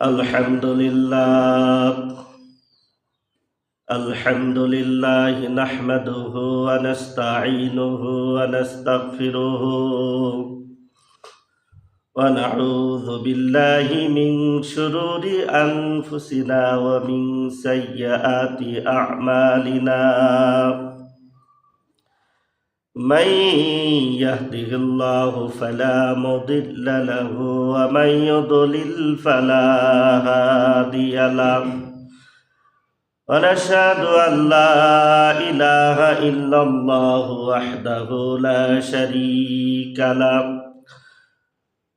আলহামদুলিল্লাহ নাহমাদুহু ওয়া নাস্তাঈনুহু ওয়া নাস্তাগফিরুহু ওয়া নাউযু বিল্লাহি মিন শুরুরি আনফুসিনা ওয়া মিন সাইয়্যাতি আ'মালিনা। من يهده الله فلا مضل له ومن يضلل فلا هادي له ونشهد أن لا إله إلا الله وحده لا شريك له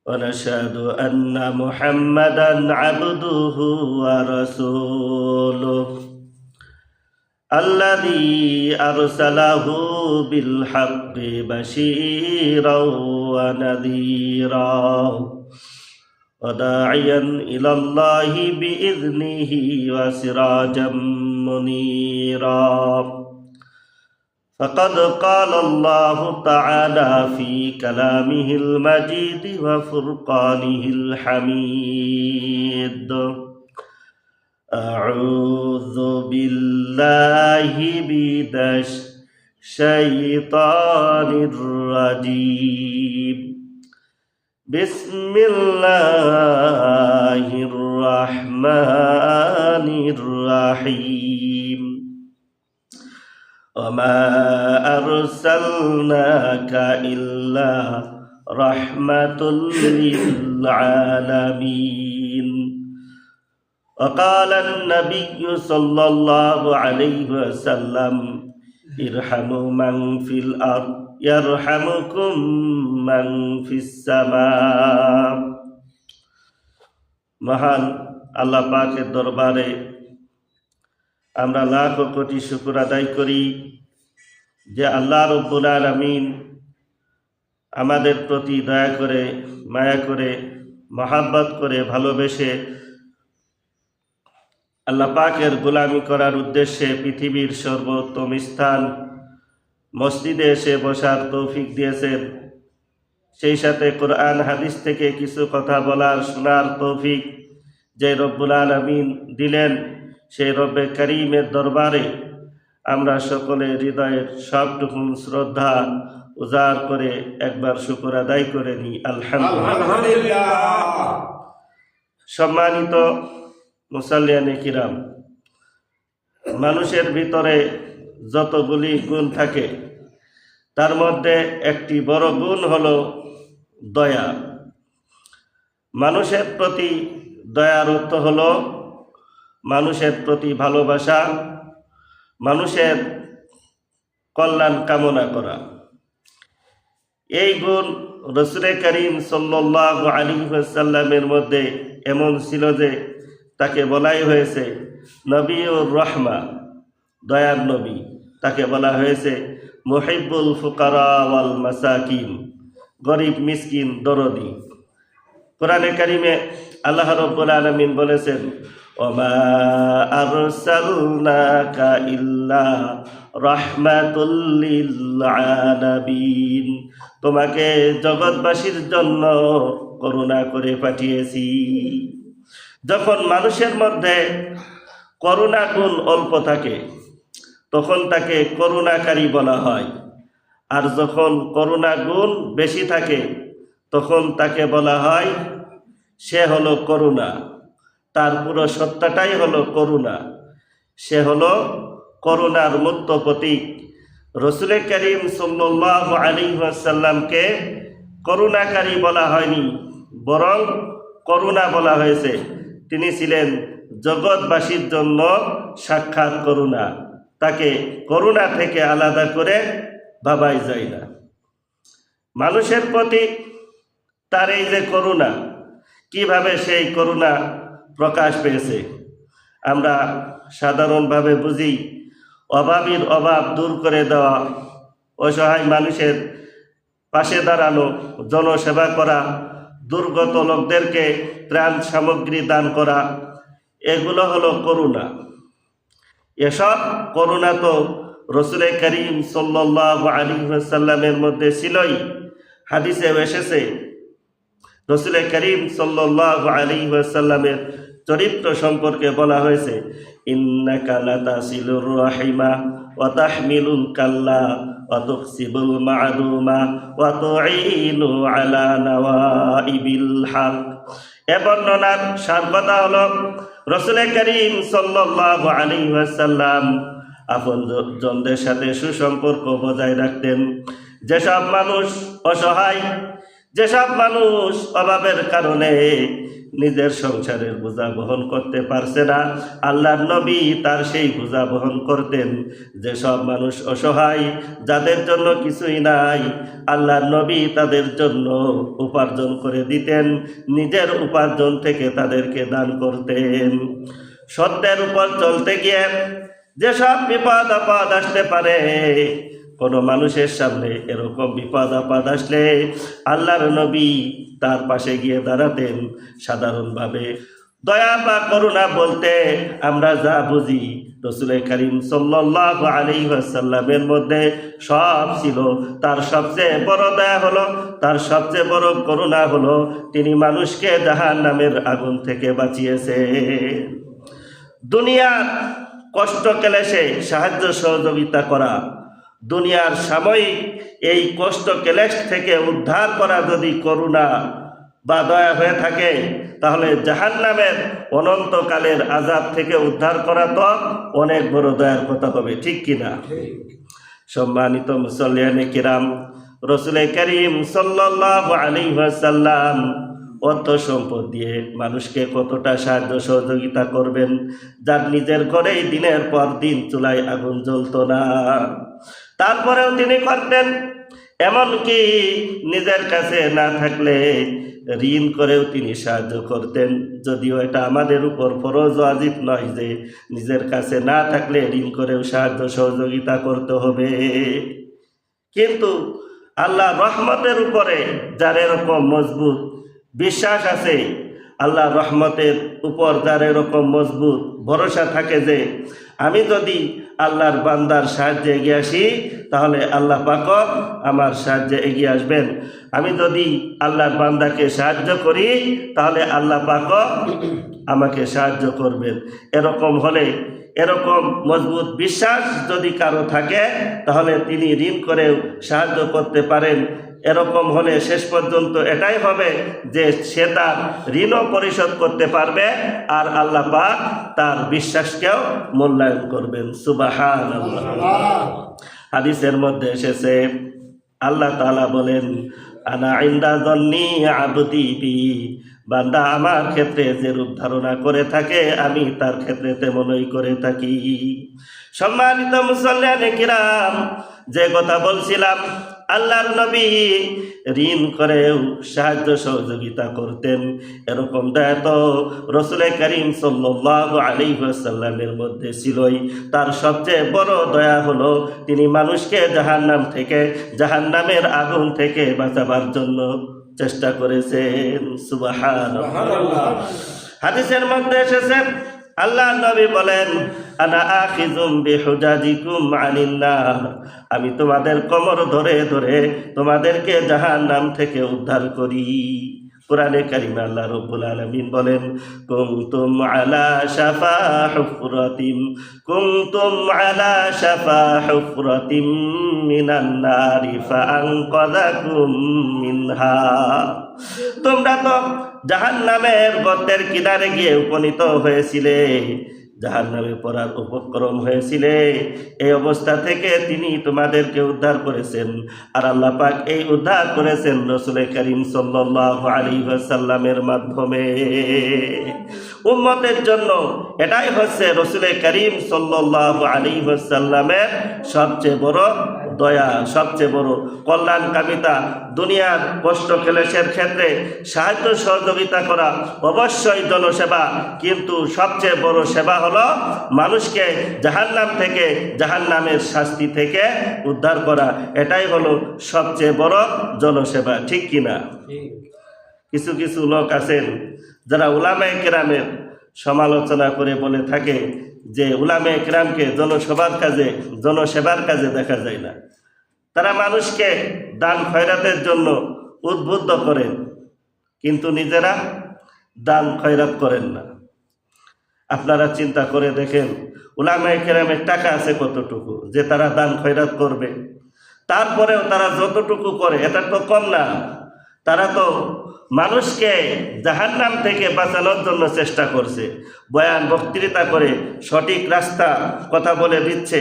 ونشهد أن محمدا عبده ورسوله الذي أرسله بالحق بشيرا ونذيرا وداعيا إلى الله بإذنه وسراجا منيرا. فقد قال الله تعالى في كلامه المجيد وفرقانه الحميد: أعوذ بالله من الشيطان الرجيم. بسم الله الرحمن الرحيم. وما أرسلناك إلا رحمة للعالمين. وقال النبي صلى الله عليه وسلم: ارحموا من في الأرض يرحمكم من في السماء. মহান আল্লাহ পাকের দরবারে আমরা লাখ কোটি শুকর আদায় করি যে আল্লাহ রাব্বুল আলামিন আমাদের প্রতি দয়া করে, মায়া করে, মহব্বত করে, ভালোবেসে আল্লাহ পাকের গোলামি করার উদ্দেশ্যে পৃথিবীর সর্বোত্তম স্থান মসজিদে এসে বসার তৌফিক দিয়েছেন। সেই সাথে কোরআন হাদিস থেকে কিছু কথা বলার, শোনার তৌফিক যে রব্বুল আলামিন দিলেন, সেই রব্বে কারীমের দরবারে আমরা সকলে হৃদয়ের সবটুকু শ্রদ্ধা উজাড় করে একবার শুকর আদায় করে নিই, আলহামদুলিল্লাহ। সম্মানিত মুসাল্লিয়ানে কিরাম, মানুষের ভিতরে যতগুলি গুণ থাকে তার মধ্যে একটি বড় গুণ হলো দয়া। মানুষের প্রতি দয়ার অর্থ হলো মানুষের প্রতি ভালোবাসা, মানুষের কল্যাণ কামনা করা। এই গুণ রাসূল করিম সাল্লাল্লাহু আলাইহি ওয়াসাল্লামের মধ্যে এমন ছিল যে তাকে বলাই হয়েছে নবীউর রহমা, দয়ার নবী। তাকে বলা হয়েছে মুহিব্বুল ফুকারা ওয়াল মাসাকিন, গরিব মিসকিন দরদি। কোরআনে কারিমে আল্লাহ রাব্বুল আলামিন বলেছেন: ওমা আরসালনাকা ইল্লা রাহমাতুল লিল আলামিন। তোমাকে জগৎবাসীর জন্য করুণা করে পাঠিয়েছি। যখন মানুষের মধ্যে করুণা গুণ অল্প থাকে তখন তাকে করুণাকারী বলা হয়, আর যখন করুণা গুণ বেশি থাকে তখন তাকে বলা হয় সে হলো করুণা। তার পুরো সত্তাটাই হলো করুণা। সে হলো করুণার মূর্ত প্রতীক। রাসূল করিম সাল্লাল্লাহু আলাইহি ওয়াসাল্লামকে করুণাকারী বলা হয়নি, বরং করুণা বলা হয়েছে। তিনি ছিলেন জগৎবাসীর জন্য সাক্ষাৎ করুণা। তাকে করুণা থেকে আলাদা করে ভাবাই যায় না। মানুষের প্রতি তার এই যে করুণা, কিভাবে সেই করুণা প্রকাশ পেয়েছে আমরা সাধারণভাবে বুঝি অভাবীর অভাব দূর করে দেওয়া, অসহায় মানুষের পাশে দাঁড়ানো, জনসেবা করা, দুর্গত লোকদেরকে ত্রাণ সামগ্রী দান করা, এগুলো হলো করুণা। এসব করুণা তো রাসূল করিম সাল্লাল্লাহু আলাইহি ওয়াসাল্লামের মধ্যে ছিলই। হাদিসে এসেছে রাসূল করিম সাল্লাল্লাহু আলাইহি ওয়াসাল্লামের চরিত্র সম্পর্কে বলা হয়েছে, ইন্নাকা লাতাসিলুর রাহিমা ওয়া তাহমিলুল কাল্লা ওয়া তুকসিবুল মা'দুমা ওয়া তুঈনু আলা নাওয়াইবিল হক। এ বর্ণনার সার কথা হলো রাসূল করিম সাল্লাল্লাহু আলাইহি ওয়াসাল্লাম আপনজনদের সাথে সুসম্পর্ক বজায় রাখতেন। যেসব মানুষ অসহায়, যেসব মানুষ অভাবের কারণে নিজের সংসারের বোঝা বহন করতে পারছে না, আল্লাহর নবী তার সেই বোঝা বহন করতেন। যেসব মানুষ অসহায়, যাদের জন্য কিছুই নাই, আল্লাহর নবী তাদের জন্য উপার্জন করে দিতেন, নিজের উপার্জন থেকে তাদেরকে দান করতেন। সত্যের উপর চলতে গিয়ে যেসব বিপদ আপদ আসতে পারে, কোনো মানুষের সামনে এরকম বিপদ আপদ আসলে আল্লাহর নবী তার পাশে গিয়ে দাঁড়াতেন। সাধারণভাবে দয়া বা করুণা বলতে আমরা যা বুঝি, রাসূল করিম সাল্লাল্লাহু আলাইহি ওয়াসাল্লামের মধ্যে সব ছিল। তার সবচেয়ে বড় দয়া হলো, তার সবচেয়ে বড় করুণা হলো, তিনি মানুষকে জাহান্নামের আগুন থেকে বাঁচিয়েছেন। দুনিয়ার কষ্ট ক্লেশে সাহায্য সহযোগিতা করা, দুনিয়ার সাময়িক এই কষ্ট ক্লেশ থেকে উদ্ধার করা যদি করুণা বা দয়া হয়ে থাকে, তাহলে জাহান্নামের অনন্তকালের আযাব থেকে উদ্ধার করা তো অনেক বড় দয়ার কথা হবে, ঠিক কিনা? সম্মানিত মুসল্লিয়ানে কিরাম, রাসূল করিম সাল্লাল্লাহু আলাইহি ওয়াসাল্লাম অর্থ সম্পদ দিয়ে মানুষকে কতটা সাহায্য সহযোগিতা করবেন, যার নিজের ঘরেই দিনের পর দিন চুলায় আগুন জ্বলতো না, তারপরেও তিনি করতেন। এমনকি নিজের কাছে না থাকলে ঋণ করেও তিনি সাহায্য করতেন। যদিও এটা আমাদের উপর ফরজ ওয়াজিব নয় যে নিজের কাছে না থাকলে ঋণ করেও সাহায্য সহযোগিতা করতে হবে, কিন্তু আল্লাহ রহমতের উপরে যার এরকম মজবুত বিশ্বাস আছে, আল্লাহ রহমতের উপর যার এরকম মজবুত ভরসা থাকে যে আমি যদি আল্লাহর বান্দার সাহায্যে এগিয়ে আসি, তাহলে আল্লাহ পাক আমার সাহায্যে এগিয়ে আসবেন। আমি যদি আল্লাহর বান্দাকে সাহায্য করি, তাহলে আল্লাহ পাক আমাকে সাহায্য করবেন। এরকম হলে, এরকম মজবুত বিশ্বাস যদি কারো থাকে, তাহলে তিনি ঋণ করেও সাহায্য করতে পারেন। এরকম হলে শেষ পর্যন্ত এটাই হবে যে সে তার ঋণও পরিশোধ করতে পারবে, আর আল্লাহ পাক তার বিশ্বাসকেও মূল্যায়ন করবেন। সুবহানাল্লাহ। হাদিসের মধ্যে এসেছে, আল্লাহ তাআলা বলেন, আনা ইনদা যন্নি আবদি বি, বান্দা আমার ক্ষেত্রে যেরূপ ধারণা করে থাকে আমি তার ক্ষেত্রে তেমনই করে থাকি। সম্মানিত মুসল্লিয়ানে কিরাম, যে কথা বলছিলাম, আল্লাহর নবী ঋণ করেও সাহায্য সহযোগিতা করতেন। এরকম দয়া তো রাসূল করিম সাল্লাল্লাহু আলাইহি ওয়াসাল্লামের মধ্যে ছিলই। তার সবচেয়ে বড় দয়া হলো তিনি মানুষকে জাহান্নাম থেকে, জাহান্নামের আগুন থেকে বাঁচাবার জন্য চেষ্টা করেছেন। সুবহানাল্লাহ। হাদিসের মধ্যে এসেছে, আল্লাহ নবী বলেন, আনা আখিযুম বিহুজাজিকুম আনিন নার, আমি তোমাদের কোমর ধরে ধরে তোমাদেরকে জাহান্নাম থেকে উদ্ধার করি। কোরআনে কারিমে আল্লাহ রাব্বুল আলামিন বলেন, কুনতুম আলা শাফা হুফরাতিম, কুনতুম আলা শাফা হুফরাতিম মিনান নারি ফাআনকাযাকুম মিনহা, তোমরা তো জাহান্নামের গর্তের কিনারে গিয়ে উপনীত হয়েছিলে, জাহান্নামে পড়ার উপক্রম হয়েছিলে, এই অবস্থা থেকে তিনি তোমাদেরকে উদ্ধার করেছেন। আর আল্লাহ পাক এই উদ্ধার করেছেন রাসূল করিম সাল্লাল্লাহু আলাইহি ওয়াসাল্লামের মাধ্যমে। উম্মতের জন্য এটাই হচ্ছে রাসূল করিম সাল্লাল্লাহু আলাইহি ওয়াসাল্লামের সবচেয়ে বড় দয়া, সবচেয়ে বড় কল্যাণকামিতা। দুনিয়ার কষ্ট ক্লেশের ক্ষেত্রে সাহায্য সহযোগিতা করা অবশ্যই জনসেবা, কিন্তু সবচেয়ে বড় সেবা হলো মানুষকে জাহান্নাম থেকে, জাহান্নামের শাস্তি থেকে উদ্ধার করা। এটাই হলো সবচেয়ে বড় জনসেবা, ঠিক কিনা? কিছু কিছু লোক আছেন যারা উলামায়ে কেরামের সমালোচনা করে বলে থাকে যে উলামায়ে কেরামকে জনসেবার কাজে দেখা যায় না। তারা মানুষকে দান খয়রাতের জন্য উদ্বুদ্ধ করেন, কিন্তু নিজেরা দান খয়রাত করেন না। আপনারা চিন্তা করে দেখেন, উলামায়ে কেরামের টাকা আছে কতটুকু যে তারা দান খয়রাত করবে? তারপরেও তারা যতটুকু করে এটা তো কম না। তারা তো মানুষকে জাহান্নাম থেকে বাঁচানোর জন্য চেষ্টা করছে, বয়ান বক্তৃতা করে সঠিক রাস্তা কথা বলে দিচ্ছে,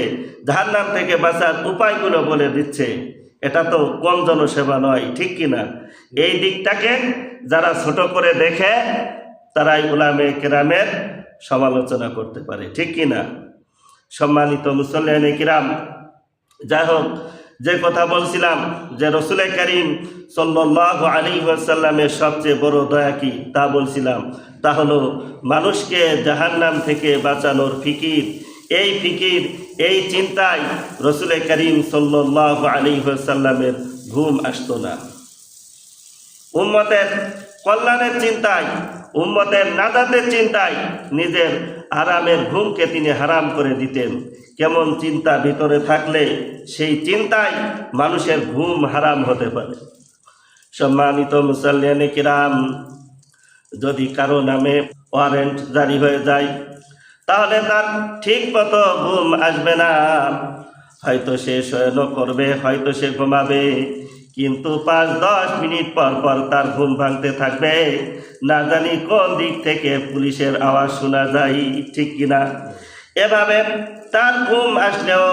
জাহান্নাম থেকে বাঁচার উপায়গুলো বলে দিচ্ছে। এটা তো কম জনসেবা নয়, ঠিক কিনা? এই দিকটাকে যারা ছোট করে দেখে তারাই উলামায়ে কেরামের সমালোচনা করতে পারে, ঠিক কিনা? সম্মানিত মুসল্লিয়ানে কিরাম, যাই হোক, যে কথা বলছিলাম যে রসুল করিম সাল্লাল্লাহু আলাইহি ওয়াসাল্লামের সবচেয়ে বড় দয়া কি তা বলছিলাম, তা হলো মানুষকে জাহান্নাম থেকে বাঁচানোর ফিকির। এই ফিকির, এই চিন্তায় রসুল করিম সাল্লাল্লাহু আলাইহি ওয়াসাল্লামের ঘুম আসতো না। উম্মতের কল্যাণের চিন্তায়, উম্মতের নাজাতের চিন্তায় নিজের আরামের ঘুমকে তিনি হারাম করে দিতেন। কেমন চিন্তা ভিতরে থাকলে সেই চিন্তায় মানুষের ঘুম হারাম হতে পারে? সম্মানিত মুসল্লিয়ানে কিরাম, যদি কারো নামে ওয়ারেন্ট জারি হয়ে যায় তাহলে তার ঠিক মতো ঘুম আসবে না। হয়তো সে শয়ন করবে, হয়তো সে ঘুমাবে, কিন্তু 5-10 মিনিট পর পর তার ঘুম ভাঙতে থাকবে। না জানি কোন দিক থেকে পুলিশের আওয়াজ শোনা যায়, ঠিক কিনা? এভাবে তার ঘুম আসলেও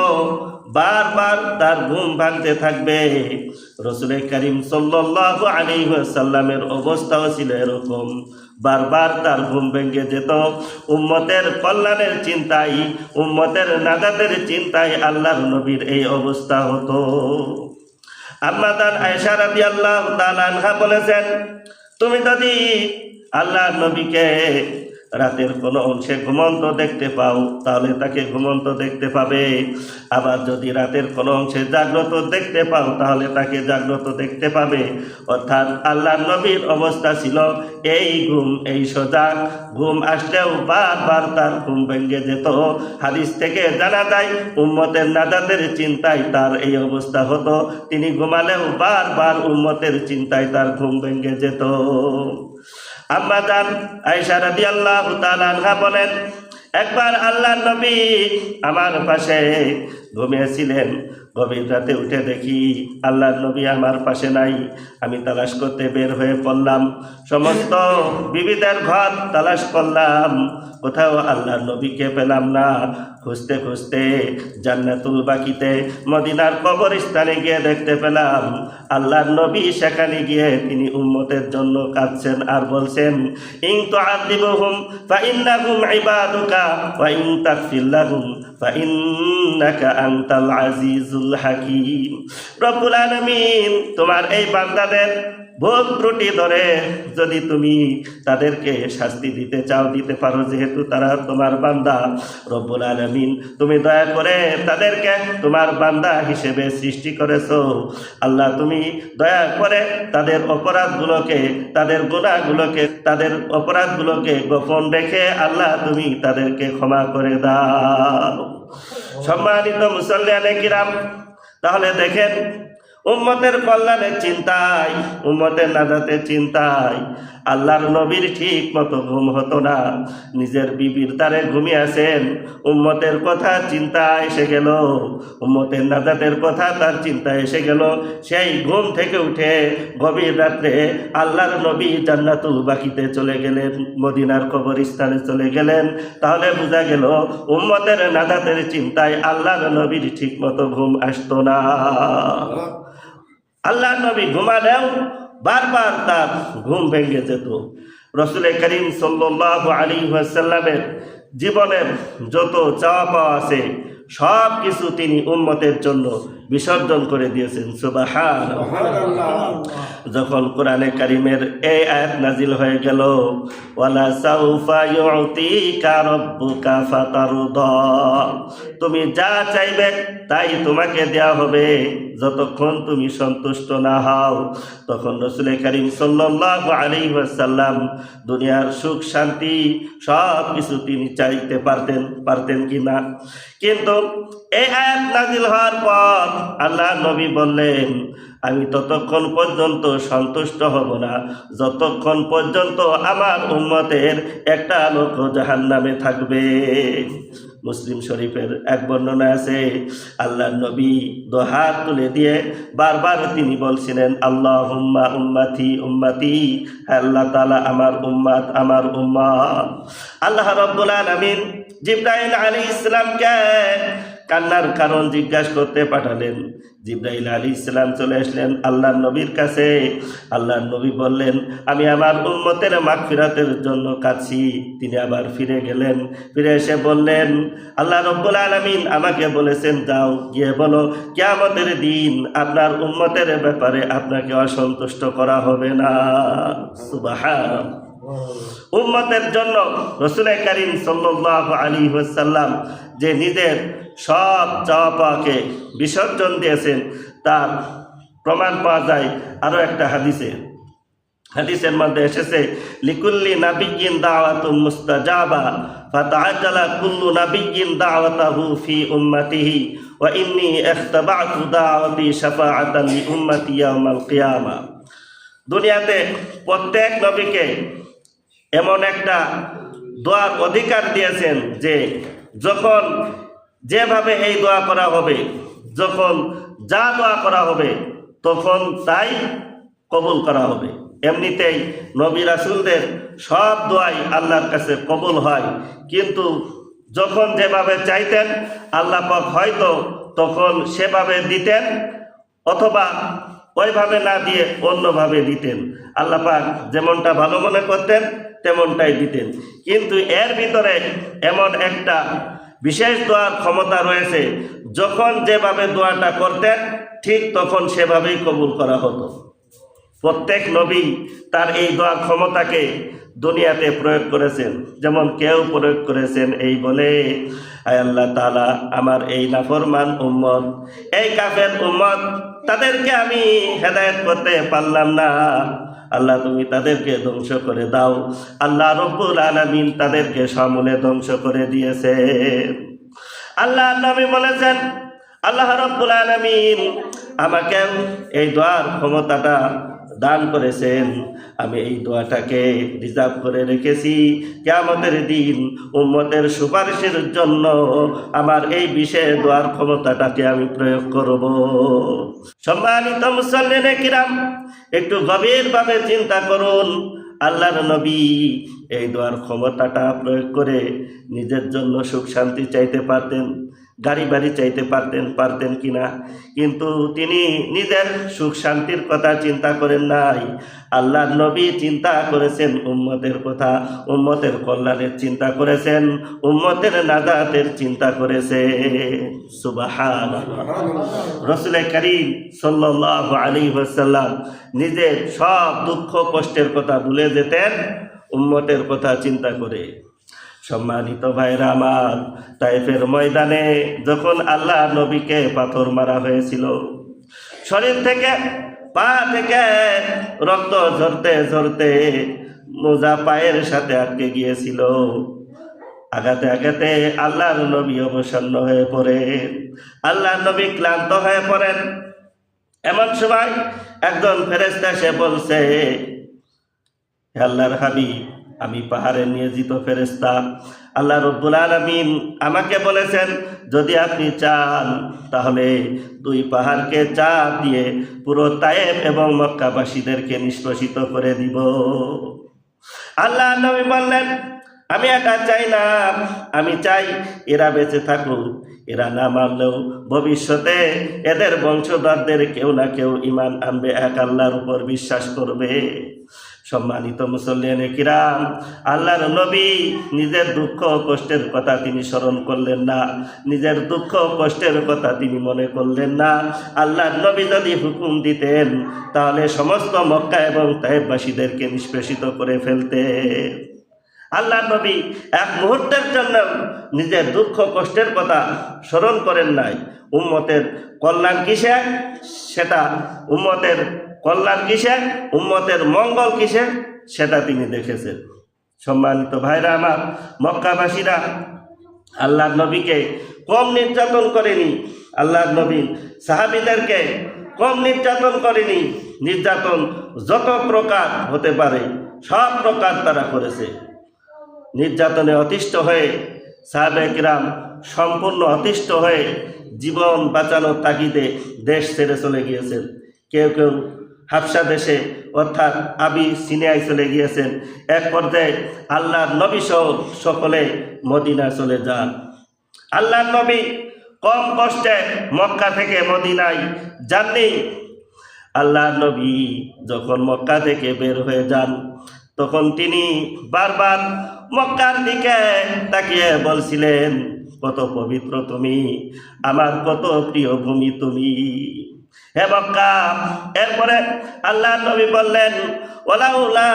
বারবার তার ঘুম ভাঙতে থাকবে। রসুল করিম সাল্লাল্লাহু আলাইহি ওয়াসাল্লামের অবস্থাও ছিল এরকম, বারবার তার ঘুম ভেঙে যেত। উম্মতের কল্যাণের চিন্তায়, উম্মতের নাজাতের চিন্তায় আল্লাহর নবীর এই অবস্থা হতো। আম্মা জান আয়েশা রাদিয়াল্লাহু তাআলা আনহা বলেছেন, তুমি যদি আল্লাহর নবীকে রাতের কোনো অংশে ঘুমন্ত দেখতে পাও তাহলে তাকে ঘুমন্ত দেখতে পাবে, আবার যদি রাতের কোনো অংশে জাগ্রত দেখতে পাও তাহলে তাকে জাগ্রত দেখতে পাবে। অর্থাৎ আল্লাহর নবীর অবস্থা ছিল এই ঘুম, এই সজাগ। ঘুম আসলেও বারবার তার ঘুম ভেঙে যেত। হাদিস থেকে জানা যায় উম্মতের নাজাতের চিন্তায় তার এই অবস্থা হতো। তিনি ঘুমালেও বারবার উম্মতের চিন্তায় তার ঘুম ভেঙে যেত। আম্মা জান আয়েশা রাদিয়াল্লাহু তাআলা আনহা বলেন, একবার আল্লাহর নবী আমার পাশে ঘুমিয়েছিলেন। গভীর রাতে উঠে দেখি আল্লাহর নবী আমার পাশে নাই। আমি তালাশ করতে বের হয়ে পড়লাম, সমস্ত বিবিদের ঘর তালাশ করলাম, কোথাও আল্লাহর নবীকে পেলাম না। খুঁজতে খুঁজতে জান্নাতুল বাকিতে মদিনার কবরস্থানে গিয়ে দেখতে পেলাম আল্লাহর নবী সেখানে গিয়ে তিনি উম্মতের জন্য কাঁদছেন আর বলছেন, ইন তুআযিবুহুম ফাইন্নাহুম ইবাদুকা ওয়া ইন তাগফির লাহুম ফাইন্নাকা আনতাল আজিজুল হাকীম। রব্বুল আলামিন তোমার এই বান্দাদের ভুল ত্রুটি ধরে যদি তুমি তাদেরকে শাস্তি দিতে চাও, দিতে পারো, যেহেতু তারা তোমার বান্দা। রব্বুল আলামিন তুমি দয়া করে তাদেরকে তোমার বান্দা হিসেবে সৃষ্টি করেছো। আল্লাহ তুমি দয়া করে তাদের অপরাধগুলোকে, তাদের গুনাহগুলোকে, তাদের অপরাধগুলোকে গোপন রেখে আল্লাহ তুমি তাদেরকে ক্ষমা করে দাও। সম্মানিত মুসল্লিয়ানে কিরাম, তাহলে দেখেন উম্মতের কল্যাণের চিন্তায়, উম্মতের নাজাতের চিন্তায় আল্লাহর নবীর ঠিক মতো ঘুম হতো না। নিজের বিবির দ্বারে ঘুমিয়ে আছেন, উম্মতের কথা চিন্তা এসে গেল, উম্মতের নাজাতের কথা তার চিন্তা এসে গেল। সেই ঘুম থেকে উঠে গভীর রাত্রে আল্লাহর নবী জান্নাতুল বাকিতে চলে গেলেন, মদিনার কবরস্থানে চলে গেলেন। তাহলে বোঝা গেল উম্মতের নাজাতের চিন্তায় আল্লাহর নবীর ঠিক মতো ঘুম আসতো না। আল্লাহর নবী ঘুমালেও বারবার তার ঘুম ভেঙে যেত। রসুল করিম সাল্লাল্লাহু আলাইহি ওয়াসাল্লামের জীবনের যত চাওয়া পাওয়া আছে সব কিছু তিনি উম্মতের জন্য বিসর্জন করে দিয়েছেন। সুবহানাল্লাহ। যখন কোরআনে কারিমের এই আয়াত নাজিল হয়ে গেল, ওয়ালা সাউফা ইউতিকা রাব্বুকা ফাতারদা, তুমি যা চাইবে তাই তোমাকে দেয়া হবে যতক্ষণ তুমি সন্তুষ্ট না হও। তখন রাসূল করিম সাল্লাল্লাহু আলাইহি ওয়াসাল্লাম দুনিয়ার সুখ শান্তি সব কিছু তিনি চাইতে পারতেন কি না? কিন্তু এই আয়াত নাজিল হওয়ার পর আল্লাহ নবী বললেন, আমি ততক্ষণ পর্যন্ত সন্তুষ্ট হব না যতক্ষণ পর্যন্ত আমার উম্মতের একটা লোক জাহান্নামে থাকবে। মুসলিম শরীফের এক বর্ণনা আছে, আল্লাহর নবী দুহাত তুলে দিয়ে বারবার তিনি বলছিলেন, আল্লাহুম্মা উম্মতি উম্মতি, আল্লাহ তাআলা আমার উম্মত আমার উম্মত। আল্লাহ রাব্বুল আলামিন জিবরাইল আলাইহিস সালামকে কান্নার কারণ জিজ্ঞাসা করতে পাঠালেন। জিবরাইল আলাইহিস সালাম চলে আসলেন আল্লাহর নবীর কাছে। আল্লাহর নবী বললেন, আমি আমার উম্মতের মাগফিরাতের জন্য কাঁদছি। তিনি আবার ফিরে গেলেন, ফিরে এসে বললেন, আল্লাহ রাব্বুল আলামিন আমাকে বলেছেন, যাও গিয়ে বলো কিয়ামতের দিন আপনার উম্মতের ব্যাপারে আপনাকে অসন্তুষ্ট করা হবে না। সুবহানাল্লাহ। উম্মতের জন্য রাসূল কারীম সাল্লাল্লাহু আলাইহি ওয়াসাল্লাম যে নিজের সব চাওয়া পাওয়াকে বিসর্জন দিয়েছেন তার প্রমাণ পাওয়া যায় আরো একটা হাদিসের মধ্যে এসেছে, লিকুল্লি নাবিয়্যিন দাওয়াতুম মুস্তাজাবা ফাতাআজ্জালা কুল্লু নাবিয়্যিন দাওয়াতাহু ফি উম্মতিহি ওয়া ইন্নী ইখতাবাতু দাওয়াতি শাফাআতান লি উম্মতি ইয়াউমাল কিয়ামা। দুনিয়াতে প্রত্যেক নবীকে এমন একটা দোয়ার অধিকার দিয়েছেন যে যখন যেভাবে এই দোয়া করা হবে, যখন যা দোয়া করা হবে তখন তাই কবুল করা হবে। এমনিতেই নবী রাসূলদের সব দোয়াই আল্লাহর কাছে কবুল হয়, কিন্তু যখন যেভাবে চাইতেন আল্লাহ পাক হয়তো তখন সেভাবে দিতেন, অথবা ওইভাবে না দিয়ে অন্যভাবে দিতেন। আল্লাহ পাক যেমনটা ভালো মনে করতেন তেমনটাই দিতেন। কিন্তু এর ভিতরে এমন একটা বিশেষ দোয়ার ক্ষমতা রয়েছে, যখন যেভাবে দোয়াটা করতেন ঠিক তখন সেভাবেই কবুল করা হতো। প্রত্যেক নবী তার এই দোয়ার ক্ষমতাকে দুনিয়াতে প্রয়োগ করেছেন। যেমন কেউ প্রয়োগ করেছেন এই বলে, আয় আল্লাহ তাআলা আমার এই নাফরমান উম্মত, এই কাফের উম্মত, তাদেরকে আমি হেদায়েত করতে পারলাম না, আল্লাহ তুমি তাদেরকে ধ্বংস করে দাও। আল্লাহ রব্বুল আলামিন তাদেরকে সমূলে ধ্বংস করে দিয়েছে। আল্লাহ নবী বলেছেন, আল্লাহ রব্বুল আলামিন আমাকে এই দোয়ার ক্ষমতাটা দান করেছেন, আমি এই দোয়াটাকে রিজার্ভ করে রেখেছি কিয়ামতের দিন উম্মতের সুপারিশের জন্য। আমার এই বিশেষ দোয়ার ক্ষমতাটাকে আমি প্রয়োগ করব। সম্মানিত মুসল্লিনে কিরাম, একটু গভীরভাবে চিন্তা করুন, আল্লাহর নবী এই দোয়ার ক্ষমতাটা প্রয়োগ করে নিজের জন্য সুখ শান্তি চাইতে পারতেন, গাড়ি বাড়ি চাইতে পারতেন কিনা, কিন্তু তিনি নিজের সুখ শান্তির কথা চিন্তা করেন নাই। আল্লাহর নবী চিন্তা করেছেন উম্মতের কথা, উম্মতের কল্যাণের চিন্তা করেছেন, উম্মতের নাজাতের চিন্তা করেছেন। সুবহানাল্লাহ। রাসূল কারীম সাল্লাল্লাহু আলাইহি ওয়াসাল্লাম নিজের সব দুঃখ কষ্টের কথা ভুলে যেতেন উম্মতের কথা চিন্তা করে। সম্মানিত ভাইরা আমার, তায়েফের ময়দানে যখন আল্লাহ নবীকে পাথর মারা হয়েছিল, শরীর থেকে পা থেকে রক্ত ঝরতে ঝরতে মোজা পায়ের সাথে আটকে গিয়েছিল। আঘাতে আঘাতে আল্লাহর নবী অবসন্ন হয়ে পড়েন, আল্লাহর নবী ক্লান্ত হয়ে পড়েন। এমন সময় একজন ফেরেশতা এসে বলছে, আল্লাহর হাবিব, আমি পাহাড়ে নিয়োজিত ফেরেশতা, আল্লাহ রব্বুল আলামিন আমাকে বলেছেন যদি আপনি চান তাহলে দুই পাহাড়কে চাপ দিয়ে পুরো তায়েফ এবং মক্কাবাসীদেরকে নিষ্পেষিত করে দিব। আল্লাহ নবী বললেন, আমি এটা চাই না, আমি চাই এরা বেঁচে থাকুক, এরা না মানলেও ভবিষ্যতে এদের বংশধরদের কেউ না কেউ ঈমান আনবে, এক আল্লাহর উপর বিশ্বাস করবে। সম্মানিত মুসল্লিয়ানে কিরাম, আল্লাহর নবী নিজের দুঃখ কষ্টের কথা তিনি স্মরণ করলেন না, নিজের দুঃখ কষ্টের কথা তিনি মনে করলেন না। আল্লাহর নবী যদি হুকুম দিতেন তাহলে সমস্ত মক্কা এবং তায়েফবাসীদেরকে নিষ্পেষিত করে ফেলতেন। আল্লাহর নবী এক মুহূর্তের জন্য নিজের দুঃখ কষ্টের কথা স্মরণ করেন নাই। উম্মতের কল্যাণ কিসে, সেটা উম্মতের কল্যাণ কিসে, উম্মতের মঙ্গল কিসে, সেটা তিনি দেখেছেন। সম্মানিত ভাইরা আমার, মক্কাবাসীরা আল্লাহর নবীকে কম নির্যাতন করেনি, আল্লাহর নবী সাহাবীদেরকে কম নির্যাতন করেনি। নির্যাতন যত প্রকার হতে পারে সব প্রকার তারা করেছে। নির্যাতনে অতিষ্ঠ হয়ে সাহাবায়ে কিরাম সম্পূর্ণ অতিষ্ঠ হয়ে জীবন বাঁচানোর তাগিদে দেশ ছেড়ে চলে গিয়েছেন। কেউ কেউ হাবশা দেশে অর্থাৎ আবিসিনিয়ায় চলে গিয়েছেন। এক পর্যায়ে আল্লাহর নবী সহ সকলে মদিনায় চলে যান। আল্লাহর নবী কম কষ্টে মক্কা থেকে মদিনায় যাননি। আল্লাহর নবী যখন মক্কা থেকে বের হয়ে যান তখন তিনি বারবার মক্কার দিকে তাকিয়ে বলছিলেন, কত পবিত্র তুমি, আমার কত প্রিয় ভূমি তুমি, হে মক্কা। এরপরে আল্লাহর নবী বললেন, ওয়ালাউলা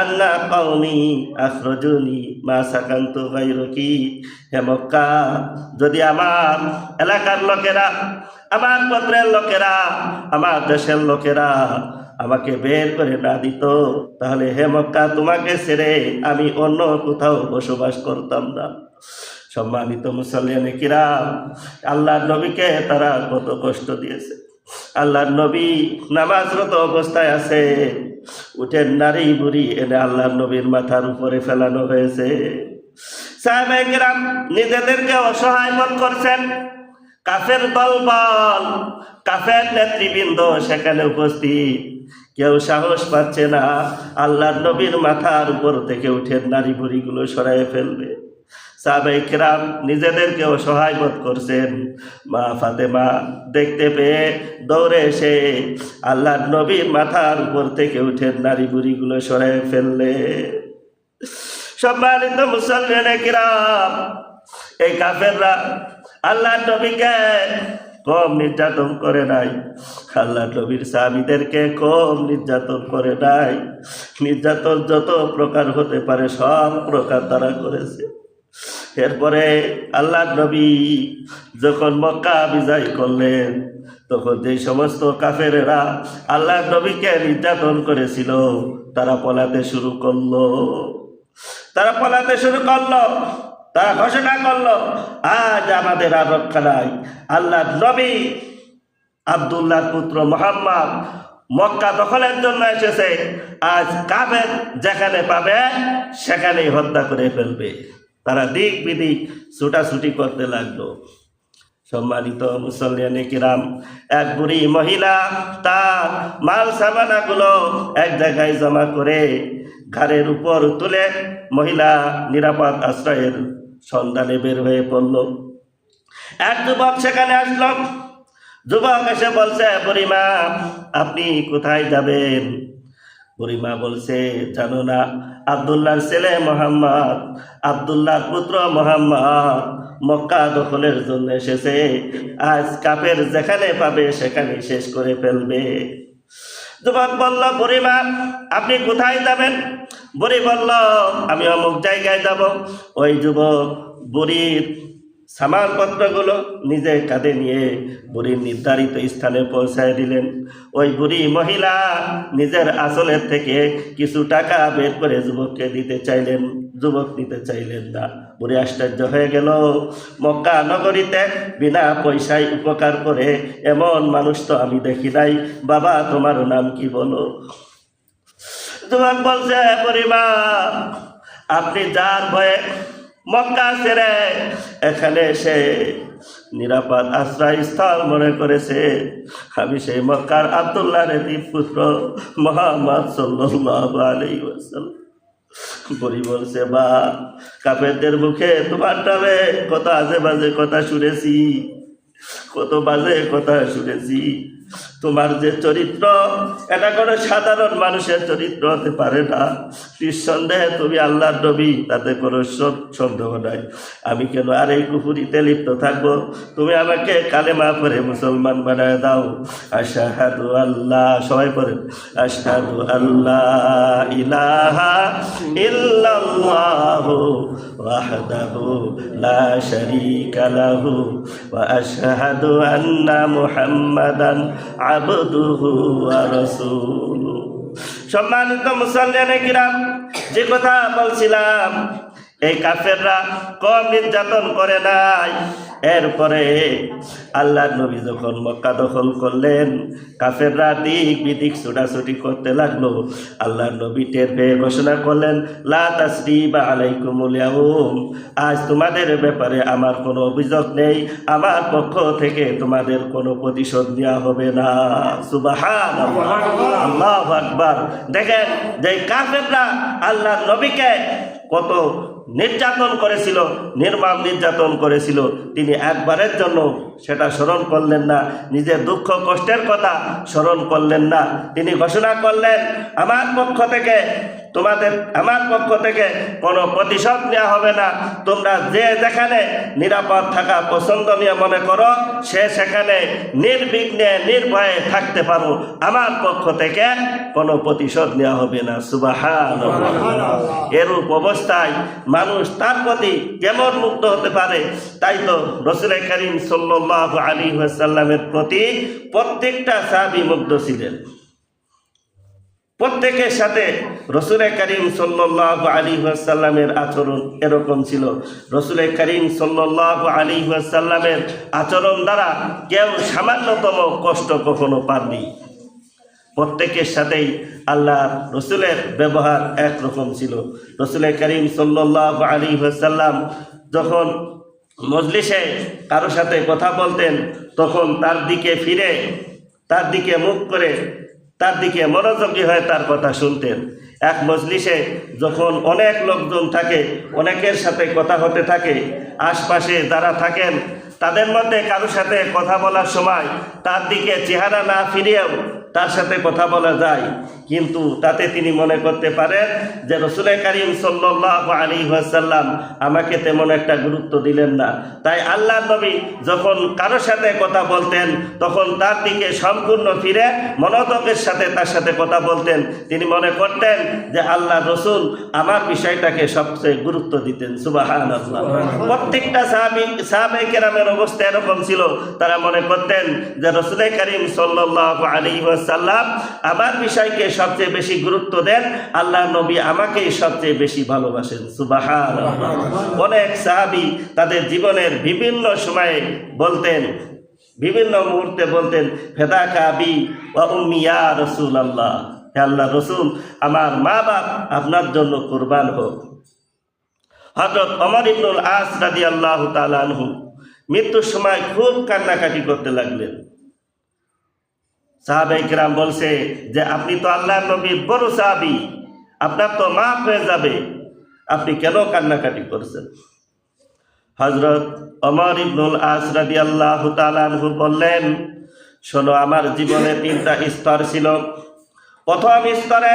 আন্না কওমি আখরাজুনি মা সাকান্তু গায়রুকি, হে মক্কা, যদি আমার এলাকার লোকেরা, আমার গোত্রের লোকেরা, আমার দেশের লোকেরা আমাকে বের করে না দিত, তাহলে হে মক্কা তোমাকে ছেড়ে আমি অন্য কোথাও বসবাস করতাম না। সম্মানিত মুসল্লিয়ানে কিরাম, আল্লাহর নবীকে তারা কত কষ্ট দিয়েছে। আল্লাহর নবী নামাজরত অবস্থায় আছে, উঠেন নারী বুড়ি এনে আল্লাহর নবীর মাথার উপরে ফেলানো হয়েছে। সাহাবায়ে কিরাম নিজেদেরকে অসহায় বোধ করছেন। কাফের দলবল, কাফের নেতৃবৃন্দ সেখানে উপস্থিত, কেউ সাহস পাচ্ছে না আল্লাহর নবীর মাথার উপর থেকে উঠেন নারী বুড়িগুলো সরাইয়ে ফেলবে। সাহাবায়ে কিরাম নিজেদেরকে অসহায় বোধ করছেন। মা ফাতেমা দেখতে পেয়ে দৌড়ে এসে আল্লাহর নবীর মাথার উপর থেকে উঠেন নারী বুড়িগুলো সরাইয়ে ফেললে। সম্মানিত মুসলমানে কিরাম, এই কাফেররা আল্লাহর নবীকে কম নির্যাতন করে নাই, আল্লাহর নবীর সাহাবীদেরকে কম নির্যাতন করে নাই। নির্যাতন যত প্রকার হতে পারে সব প্রকার তারা করেছে। এরপরে আল্লাহর নবী যখন মক্কা বিজয় করলেন তখন যে সমস্ত কাফেরেরা আল্লাহর নবীকে নির্যাতন করেছিল তারা পলাতে শুরু করলো। তারা ঘোষণা করলো, আজ আমাদের আর রক্ষা নাই। আল্লাহর নবী আব্দুল্লাহর পুত্র মুহাম্মদ মক্কা দখলের জন্য এসেছে, আজ কাফের যেখানে পাবে সেখানেই হত্যা করে ফেলবে। তারা দিক বিদিক ছুটাছুটি করতে লাগলো। সম্মানিত মুসল্লিয়ানে কিরাম, এক বুড়ি মহিলা তার মাল সামানাগুলো এক জায়গায় জমা করে ঘাড়ের উপর তুলে মহিলা নিরাপদ আশ্রয়ের সন্ধানে বের হয়ে পড়ল। এক যুবক সেখানে আসলো। যুবক এসে বলছে, বুড়িমা আপনি কোথায় যাবেন? বুড়িমা বলছে, জানো না আব্দুল্লাহর ছেলে মোহাম্মদ, আব্দুল্লাহর পুত্র মোহাম্মদ মক্কা দখলের জন্য এসেছে, আজ কাফের যেখানে পাবে সেখানে শেষ করে ফেলবে। যুবক বলল, বুড়িমা আপনি কোথায় যাবেন? বুড়ি বলল, আমি অমুক জায়গায় যাব। ওই যুবক বুড়ির সামানপত্রগুলো নিজে কাঁধে নিয়ে বুড়ির নির্ধারিত স্থানে পৌঁছায় দিলেন। ওই বুড়ি মহিলা নিজের আসলের থেকে কিছু টাকা বের করে যুবককে দিতে চাইলেন, যুবক নিতে চাইলেন না। বুড়ি আশ্চর্য হয়ে গেল, মক্কা নগরীতে বিনা পয়সায় উপকার করে এমন মানুষ তো আমি দেখি নাই। বাবা তোমার নাম কি বলো? যুবক বলছে, বুড়িমা আপনি যার ভয়ে মক্কা ছেড়ে এখানে এসে নিরাপদ আশ্রয়স্থল মনে করেছে, আমি সেই মক্কার আব্দুল্লাহর পুত্র মুহাম্মদ সাল্লাল্লাহু আলাইহি ওয়াসাল্লাম। বুড়ি বলছে, বা কাফেরদের মুখে তোমার নামে কত আজে বাজে কথা শুনেছি, কত বাজে কথা শুনেছি। তোমার যে চরিত্র এটা কোনো সাধারণ মানুষের চরিত্র হতে পারে না। নিঃসন্দেহে তুমি আল্লাহর নবী, তাতে কোনো সন্দেহ নাই। আমি কেন আর এই কুফরিতে লিপ্ত থাকবো? তুমি আমাকে কালেমা পড়ে মুসলমান বানায় দাও। আশহাদু আল্লাহ, সবাই পড়েন, আশহাদু আল্লাহ ইলাহা ইল্লাল্লাহু ওয়াহদাহু লা শারীকা লাহু ওয়া আশহাদু আন্না মুহাম্মাদান আবদুহু ওয়া রাসূলুহু। সম্মানিত মুসলমানে কিরাম, যে কথা বলছিলাম, এই কাফেররা কম নির্যাতন করে নাই। এরপরে আল্লাহর নবী যখন মক্কা দখল করলেন, কাফেররা দিক বিদিক ছোটাছুটি করতে লাগলো। আল্লাহর নবী টের পেয়ে ঘোষণা করলেন, লা তাসরিবা আলাইকুমুল ইয়াউম, আজ তোমাদের ব্যাপারে আমার কোনো অভিযোগ নেই, আমার পক্ষ থেকে তোমাদের কোনো প্রতিশোধ নেওয়া হবে না। সুবহানাল্লাহ, আল্লাহু আকবার। দেখেন যে কাফেররা আল্লাহর নবীকে কত নির্যাতন করেছিল, নির্মম নির্যাতন করেছিল, তিনি একবারের জন্য সেটা স্মরণ করলেন না, নিজের দুঃখ কষ্টের কথা স্মরণ করলেন না। তিনি ঘোষণা করলেন, আমার পক্ষ থেকে কোনো প্রতিশোধ নেওয়া হবে না। তোমরা যে যেখানে নিরাপদ থাকা পছন্দনীয় মনে করো, সে সেখানে নির্বিঘ্নে নির্ভয়ে থাকতে পারো, আমার পক্ষ থেকে কোনো প্রতিশোধ নেওয়া হবে না। সুবহানাল্লাহ। এরূপ অবস্থায় মানুষ তার প্রতি কেমন মুগ্ধ হতে পারে? তাই তো রাসূল করিম সাল্লাল্লাহু আলাইহি ওয়াসাল্লামের প্রতি প্রত্যেকটা সাহাবী মুগ্ধ ছিলেন। প্রত্যেকের সাথে রাসূল করিম সাল্লাল্লাহু আলাইহি ওয়াসাল্লামের আচরণ এরকম ছিল। রাসূল করিম সাল্লাল্লাহু আলাইহি ওয়াসাল্লামের আচরণ দ্বারা কেউ সামান্যতম কষ্ট কখনো পাননি। প্রত্যেকের সাথেই আল্লাহ রসুলের ব্যবহার একরকম ছিল। রাসূল করিম সাল্লাল্লাহু আলাইহি ওয়াসাল্লাম যখন মজলিসে কারো সাথে কথা বলতেন, তখন তার দিকে ফিরে, তার দিকে মুখ করে, তার দিকে মনোযোগী হয়ে তার কথা শুনতেন। এক মজলিসে যখন অনেক লোকজন থাকে, অনেকের সাথে কথা হতে থাকে, আশপাশে যারা থাকেন তাদের মধ্যে কারো সাথে কথা বলার সময় তার দিকে চেহারা না ফিরিয়েও তার সাথে কথা বলা যায়, কিন্তু তাতে তিনি মনে করতে পারেন যে রাসূল করিম সাল্লাল্লাহু আলাইহি ওয়াসাল্লাম আমাকে তেমন একটা গুরুত্ব দিলেন না। তাই আল্লাহর নবী যখন কারো সাথে কথা বলতেন, তখন তার দিকে সম্পূর্ণ ফিরে মনোযোগের সাথে তার সাথে কথা বলতেন। তিনি মনে করতেন যে আল্লাহ রসুল আমার বিষয়টাকে সবচেয়ে গুরুত্ব দিতেন। সুবহানাল্লাহ। প্রত্যেকটা সাহাবায়ে কেরামের অবস্থা এরকম ছিল। তারা মনে করতেন যে রাসূল করিম সাল্লাল্লাহু আলাইহি ওয়াসাল্লাম আমার বিষয়কে সবচেয়ে বেশি গুরুত্ব দেন, আল্লাহ নবী আমাকেই সবচেয়ে বেশি ভালোবাসেন। সুবহানাল্লাহ। অনেক সাহাবী তাদের জীবনের বিভিন্ন সময়ে বলতেন, বিভিন্ন মুহূর্তে বলতেন, ফেদাকা আবি ওয়া উম্মি ইয়া রাসূলুল্লাহ, হে আল্লাহ রসুল, আমার মা বাপ আপনার জন্য কুরবান হোক। হযরত ওমর ইবনুল আস রাদিয়াল্লাহু তাআলা আনহু মৃত্যুর সময় খুব কান্নাকাটি করতে লাগলেন। সাহাবায়ে কেরাম বলছে যে আপনি তো আল্লাহর নবীর বড় সাহাবী, আপনার তো মাফ হয়ে যাবে, আপনি কেন কান্নাকাটি করছেন? হযরত ওমর ইবনুল আস রাদিয়াল্লাহু তাআলা আনহু বললেন, শোনো, আমার জীবনে 3টা স্তর ছিল। প্রথম স্তরে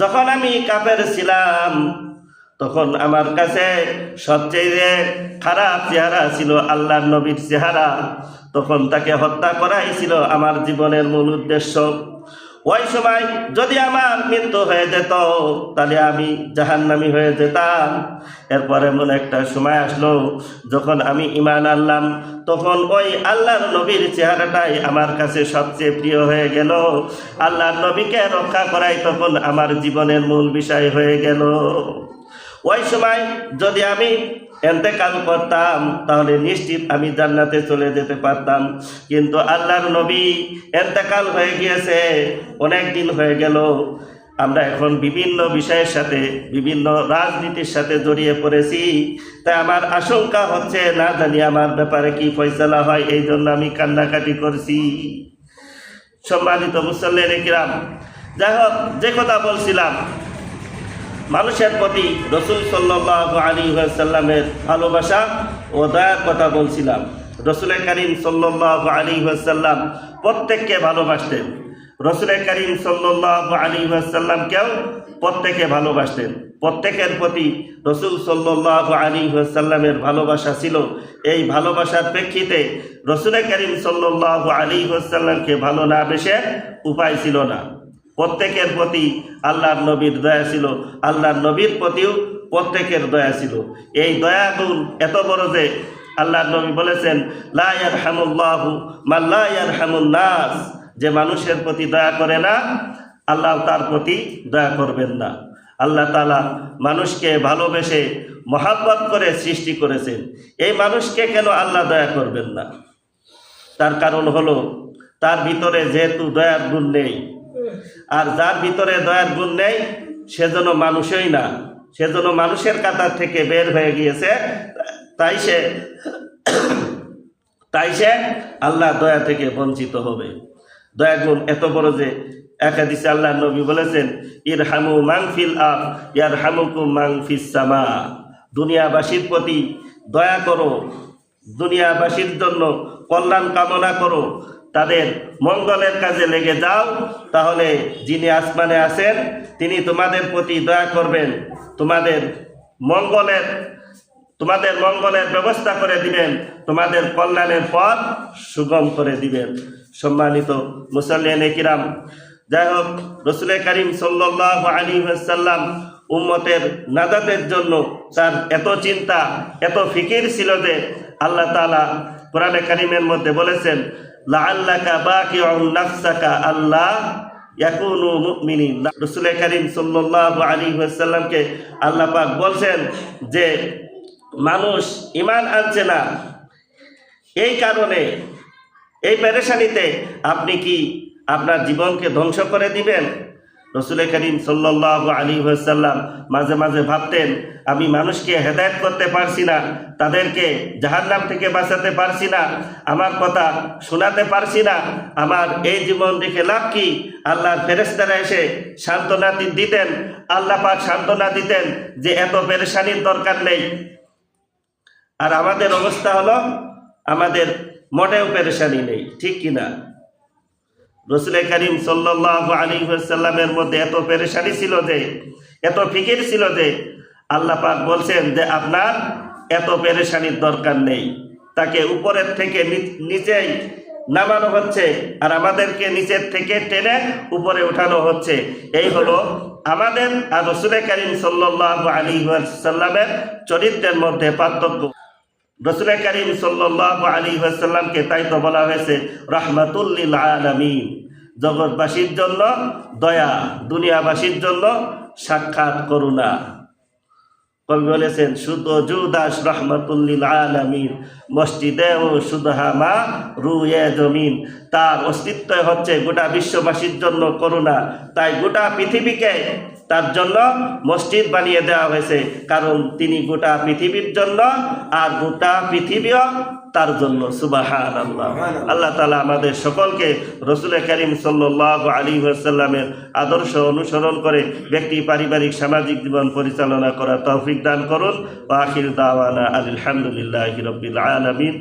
যখন আমি কাফের ছিলাম, তখন আমার কাছে সবচেয়ে খারাপ চেহারা ছিল আল্লাহর নবীর চেহারা। তখন তাকে হত্যা করাই ছিল আমার জীবনের মূল উদ্দেশ্য। ওই সময় যদি আমার মৃত্যু হয়ে যেত, তাহলে আমি জাহান্নামী হয়ে যেতাম। এরপরে এমন একটা সময় আসলো যখন আমি ঈমান আনলাম, তখন ওই আল্লাহর নবীর চেহারাটাই আমার কাছে সবচেয়ে প্রিয় হয়ে গেল। আল্লাহর নবীকে রক্ষা করাই তখন আমার জীবনের মূল বিষয় হয়ে গেল। ওই সময় যদি আমি ইন্তেকাল করতাম, তাহলে নিশ্চিত আমি জান্নাতে চলে যেতে পারতাম। কিন্তু আল্লাহর নবী ইন্তেকাল হয়ে গিয়েছে, অনেক দিন হয়ে গেল। আমরা এখন বিভিন্ন বিষয়ের সাথে, বিভিন্ন রাজনীতির সাথে জড়িয়ে পড়েছি। তাই আমার আশঙ্কা হচ্ছে, না জানি আমার ব্যাপারে কি ফয়সালা হয়, এই জন্য আমি কান্নাকাটি করছি। সম্মানিত মুসল্লিয়ানে কিরাম, যাই হোক, যে কথা বলছিলাম, মানুষের প্রতি রাসূল সাল্লাল্লাহু আলাইহি ওয়াসাল্লামের ভালোবাসা ও দয়ার কথা বলছিলাম। রাসূল করিম সাল্লাল্লাহু আলাইহি ওয়াসাল্লাম প্রত্যেককে ভালোবাসতেন। রাসূল করিম সাল্লাল্লাহু আলাইহি ওয়াসাল্লামকেও প্রত্যেকে ভালোবাসতেন। প্রত্যেকের প্রতি রাসূল সাল্লাল্লাহু আলাইহি ওয়াসাল্লামের ভালোবাসা ছিল। এই ভালোবাসার প্রেক্ষিতে রাসূল করিম সাল্লাল্লাহু আলাইহি ওয়াসাল্লামকে ভালো না বেশে উপায় ছিল না। প্রত্যেকের প্রতি আল্লাহর নবীর দয়া ছিল, আল্লাহর নবীর প্রতিও প্রত্যেকের দয়া ছিল। এই দয়া গুণ এত বড় যে আল্লাহর নবী বলেছেন, লা ইয়ারহামুল্লাহু মান লা ইয়ারহামুন নাস, যে মানুষের প্রতি দয়া করে না, আল্লাহ তার প্রতি দয়া করবেন না। আল্লাহ তাআলা মানুষকে ভালোবেসে মহাব্বত করে সৃষ্টি করেছেন, এই মানুষকে কেন আল্লাহ দয়া করবেন না? তার কারণ হলো তার ভিতরে যেহেতু দয়ার গুণ নেই, আর যার ভিতরে দয়ার গুণ নেই সেজন্য মানুষই না, সেজন্য মানুষের কাতার থেকে বের হয়ে গিয়েছে। তাই সে আল্লাহ দয়া থেকে বঞ্চিত হবে। দয়া গুণ এত বড় যে এক হাদিসে আল্লাহর নবী বলেছেন, ইরহামু মান ফিল আরদ ইয়ারহামুকুম মান ফিস সামা। দুনিয়াবাসীর প্রতি দয়া করো, দুনিয়াবাসীর জন্য কল্যাণ কামনা করো, তাদের মঙ্গলের কাজে লেগে যাও, তাহলে যিনি আসমানে আছেন তিনি তোমাদের প্রতি দয়া করবেন, তোমাদের মঙ্গলের ব্যবস্থা করে দিবেন, তোমাদের কল্যাণের পথ সুগম করে দিবেন। সম্মানিত মুসল্লিয়ানে কিরাম, যাই হোক, রাসূল করিম সাল্লাল্লাহু আলাইহি ওয়াসাল্লাম উম্মতের নাজাতের জন্য তার এত চিন্তা, এত ফিকির ছিল যে আল্লাহ তাআলা কোরআনে কারিমের মধ্যে বলেছেন, লাআল্লাকা বাকিউন নাফসাকা আল্লাহ ইয়াকুনু মুমিনিন। রাসূল করিম সাল্লাল্লাহু আলাইহি ওয়াসাল্লামকে আল্লাহ পাক বলছেন যে মানুষ ঈমান আনছে না, এই কারণে, এই পেরেশানিতে আপনি কি আপনার জীবনকে ধ্বংস করে দিবেন? রাসূল করিম সাল্লাল্লাহু আলাইহি ওয়াসাল্লাম মাঝে মাঝে ভাবতেন, আমি মানুষকে হেদায়েত করতে পারছি না, তাদেরকে জাহান্নাম থেকে বাঁচাতে পারছি না, আমার কথা শোনাতে পারছি না, আমার এই জীবন রেখে লাভ কি? আল্লাহর ফেরেশতারা এসে সান্ত্বনা দিতেন, আল্লাহ পাক সান্ত্বনা দিতেন যে এত পেরেশানির দরকার নেই। আর আমাদের অবস্থা হলো আমাদের মোটেও পেরেশানি নেই, ঠিক কিনা? রাসূল করিম সাল্লাল্লাহু আলাইহি ওয়াসাল্লামের মধ্যে এত পেরেশানি ছিল যে, এত ফিকির ছিল যে আল্লাহ পাক বলছেন যে আপনার এত পেরেশানির দরকার নেই। তাকে উপরের থেকে নিচেই নামানো হচ্ছে, আর আমাদেরকে নিচের থেকে টেনে উপরে উঠানো হচ্ছে। এই হলো আমাদের আর রাসূল করিম সাল্লাল্লাহু আলাইহি ওয়াসাল্লামের চরিত্রের মধ্যে পার্থক্য। রাসূল করিম সাল্লাল্লাহু আলাইহি ওয়াসাল্লামকে তাই তো বলা হয়েছে রাহমাতুল লিল আলামিন, জগৎবাসীর জন্য দয়া, দুনিয়াবাসীর জন্য সাক্ষাৎ করুণা। কবি বলেছেন, শুধু জুদাস রাহমাতুল লিল আলামিন, মসজিদে ও সুদহামা রুয়ে জমিন। তার অস্তিত্ব হচ্ছে গোটা বিশ্ববাসীর জন্য করুণা, তাই গোটা পৃথিবীকে তার জন্য মসজিদ বানিয়ে দেওয়া হয়েছে, কারণ তিনি গোটা পৃথিবীর জন্য, আর গোটা পৃথিবীও তার জন্য। সুবহানাল্লাহ। আল্লাহ তাআলা আমাদের সকলকে রাসূল করিম সাল্লাল্লাহু আলাইহি ওয়াসাল্লামের আদর্শ অনুসরণ করে ব্যক্তি, পারিবারিক, সামাজিক জীবন পরিচালনা করার তৌফিক দান করুন। ওয়া আখিরু দাওয়ানা আলহামদুলিল্লাহি রাব্বিল আলামিন।